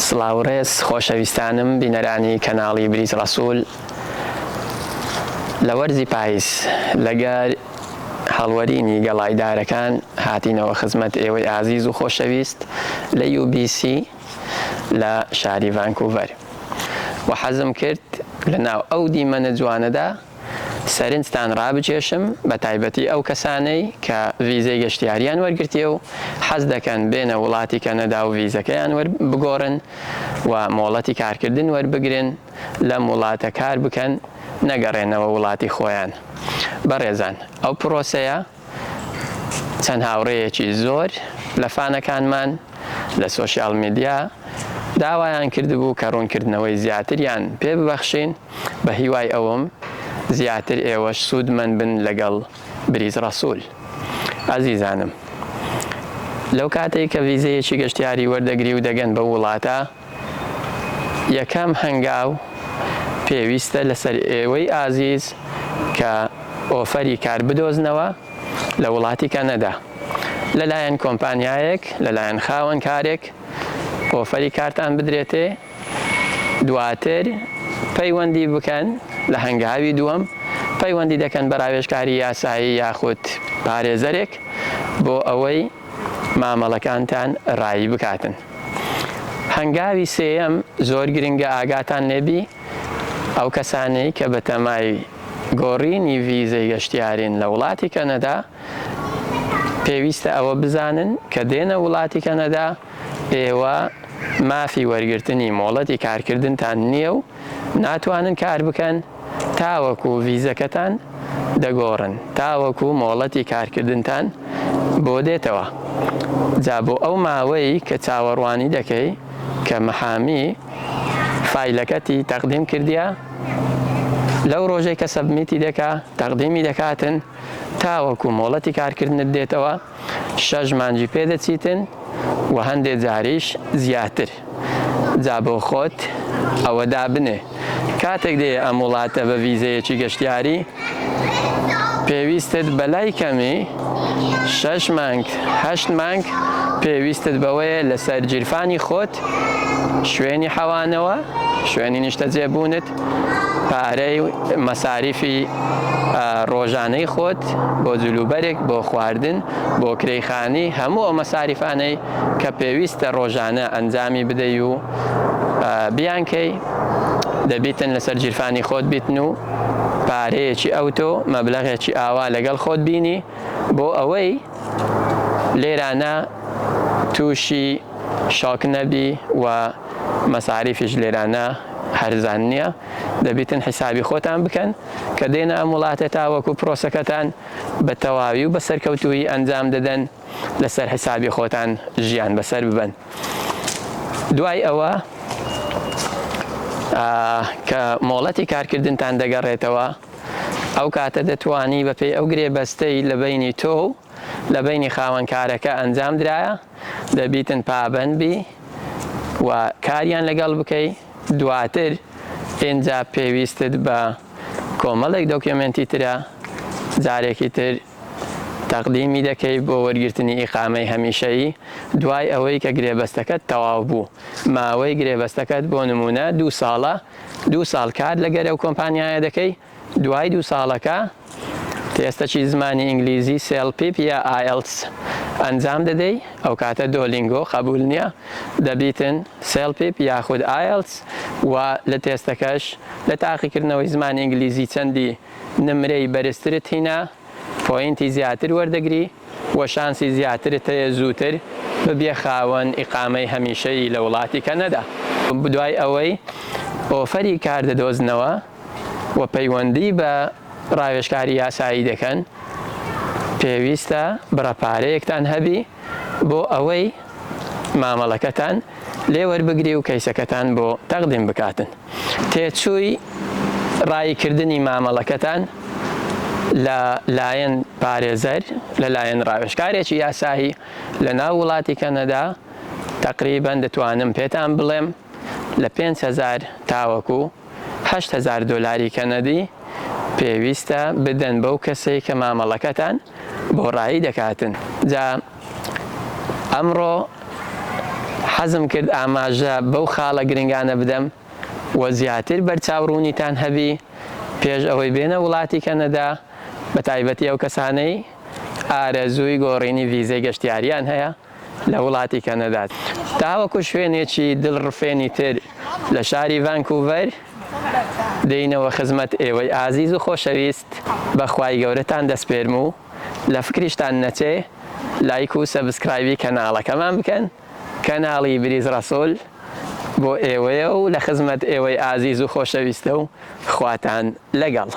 سڵاوڕێز خۆشەویستانم بینەرانی کەناڵی بریز ڕەسوول لە وەرزی پاییز لەگەر هەڵوەرینی گەڵایدارەکان هاتینەوە خزمەت ئێوەی ئازیز و خۆشەویست لە UBC لە شاری ڤانکوڤەر و حەزم کرد لە ناو ئەو دیمەنە جوانەدا سەرنجتان ڕابچێشم بە تایبەتی ئەو کەسانەی کە ڤیزەی گەشتیاریان وەرگرتیە و حەز دەکەن بێنە وڵاتی کەنەدا و ڤیزەکەیان وەربگۆڕن و مۆڵەتی کارکردن وەربگرن لەم وڵاتە کار بکەن نەگەڕێنەوە وڵاتی خۆیان. بەڕێزان ئەو پرۆسەیە چەند هاوڕێیەکی زۆر لە فانەکانمان لە سۆشیال میدیا داوایان کردبوو کە ڕوونکردنەوەی زیاتریان پێ ببەخشین بە هیوای ئەوم زیاتر ئێوەش سوودمەند بن لەگەڵ بریز ڕەسوول. ئازیزانم، لەو کاتێک کە ڤیزەیەکی گەشتیاری وەردەگری و دەگەن بە وڵاتە، یەکەم هەنگاو پێویستە لەسەر ئێوەی ئازیز کە ئۆفەری کار بدۆزنەوە لە وڵاتی کەنەدا لەلایەن کۆمپانیایەک لەلایەن خاوەن کارێک ئۆفەری کارتان بدرێتێ، دواتر پەیوەندی بکەن لە هەنگاوی دووەم پەیوەندی دەکەن بە ڕاوێژکاری یاسایی یاخود پارێزەرێک بۆ ئەوەی مامەڵەکانتان ڕایی بکاتن. هەنگاوی سێیەم زۆر گرنگە ئاگاتان لێبی ئەو کەسانەی کە بە تەمای گۆڕینی ڤیزەی گەشتیارین لە وڵاتی کەنەدا پێویستە ئەوە بزانن کە دێنە وڵاتی کەنەدا ئێوە مافی وەرگرتنی مۆڵەتی کارکردنتان نییە و ناتوانن کار بکەن تاوەکو ڤیزەکەتان دەگۆڕن، تاوەکو مۆڵەتی کارکردنتان بۆ دێتەوە. جا بۆ ئەو ماوەی کە چاوەڕوانی دەکەی کە مەحامی فایلەکەتی تەقدیم کردیە، لەو ڕۆژەی کە سەبمیتی دەکا تەقدیمی دەکاتن تاوەکو مۆڵەتی کارکردنت دێتەوە 6 مانگی پێدەچیتن و هەندێک جاریش زیاتر. جا بۆ خۆت ئەوە دابنێ کاتێک دێ ئەم وڵاتە بە ڤیزەیەکی گەشتیاری پێویستت بەلای کەمی 6 مانگ 8 مانگ پێویستت بەوەیە لەسەر جیرفانی خۆت شوێنی حەوانەوە، شوێنی نیشتەجێبوونت، پارەی مەساریفی ڕۆژانەی خۆت بۆ جلوبەرێک، بۆ خواردن، بۆ کرێیخانی، هەموو ئەو مەساریفانەی کە پێویستە ڕۆژانە ئەنجامی بدەی و بیانکەی دەبیتن لەسەر جیرفانی خۆت بیتن و پارەیەکی ئەوتۆ مەبلەغێکی ئاوا لەگەڵ خۆت بینی بۆ ئەوەی لێرانە تووشی شۆک نەبی و مەساریفیش لێرانە هەرزان نییە. دەبیتن حیسابی خۆتان بکەن کە دێنە ئەم وڵاتە تاوەکو پرۆسەکەتان بە تەواوی و بە سەرکەوتووی ئەنجام دەدەن لەسەر حیسابی خۆتان ژیان بەسەر ببەن. دوای ئەوە کە مۆڵەتی کارکردنتان دەگەڕێتەوە، ئەو کاتە دەتوانی بەپێی ئەو گرێبەستەی لە بینی تۆ و لە بینی خاوەنکارەکە ئەنجام درایە دەبیتن پابەند بی و کاریان لەگەڵ بکەی. دواتر ئێنجا پێویستت بە کۆمەڵێک دۆکیۆمنتی ترە جارێکی تر تەقدیمی دەکەی بۆ وەرگرتنی ئیقامەی هەمیشەیی دوای ئەوەی کە گرێبەستەکەت تەواو بوو. ماوەی گرێبەستەکەت بۆ نمونە 2 ساڵە، 2 ساڵ کار لەگەر ئەو کۆمپانیایە دەکەی، دوای 2 ساڵەکە تێستەکی زمانی ئینگلیزی CELPIP یا IELTS ئەنجام دەدەی، ئەو کاتە دۆلینگۆ قبول نییە، دەبیتن CELPIP یاخود IELTS و لە تێستەکەش لە تاقیکردنەوەی زمانی ئینگلیزی چەندی نمرەی بەرزترت هینا، پۆینتی زیاتر وەردەگری و شانسی زیاترت هەیە زووتر ببێ خاوەن ئیقامەی هەمیشەیی لە وڵاتی کەنەدا. دوای ئەوەی ئۆفەری کار دەدۆزنەوە و پەیوەندی بە ڕاوێژکاری یاسایی دەکەن، پێویستە بڕەپارەیەکتان هەبی بۆ ئەوەی مامەڵەکەتان لێ وەربگری و کەیسەکەتان بۆ تەقدیم بکاتن. تێچووی ڕایکردنی مامەڵەکەتان لە لایەن پارێزەر لە لایەن ڕاوێژکارێکی یاسایی لە ناو وڵاتی کەنەدا تقریبەن دەتوانم پێتان بڵێم لە 5,000 تاوەکو 8,000 دۆلاری کەنەدی پێویستە بدەن بەو کەسەی کە مامەڵەکەتان بۆ ڕایی دەکاتن. جا ئەمڕۆ حەزم کرد ئاماژە بەو خاڵە گرنگانە بدەم و زیاتر بەرچاوڕوونیتان هەبی پێش ئەوەی بێنە وڵاتی کەنەدا، بە تایبەتی ئەو کەسانەی ئارەزووی گۆڕینی ڤیزەی گەشتیاریان هەیە لە وڵاتی کەنەدا. تاوەکو شوێنێکی دڵڕفێنی تر لە شاری ڤانکوڤەر دێینەوە خزمەت ئێوەی ئازیز و خۆشەویست. بەخوای گەورەتان دەسپێرم و لە فکریشتان نەچێ لایک و سەبسکرایبی کەناڵەکەمان بکەن. کەناڵی بریز ڕەسوول بۆ ئێوەیە و لە خزمەت ئێوەی ئازیز و خۆشەویستە و خواتان لەگەڵ.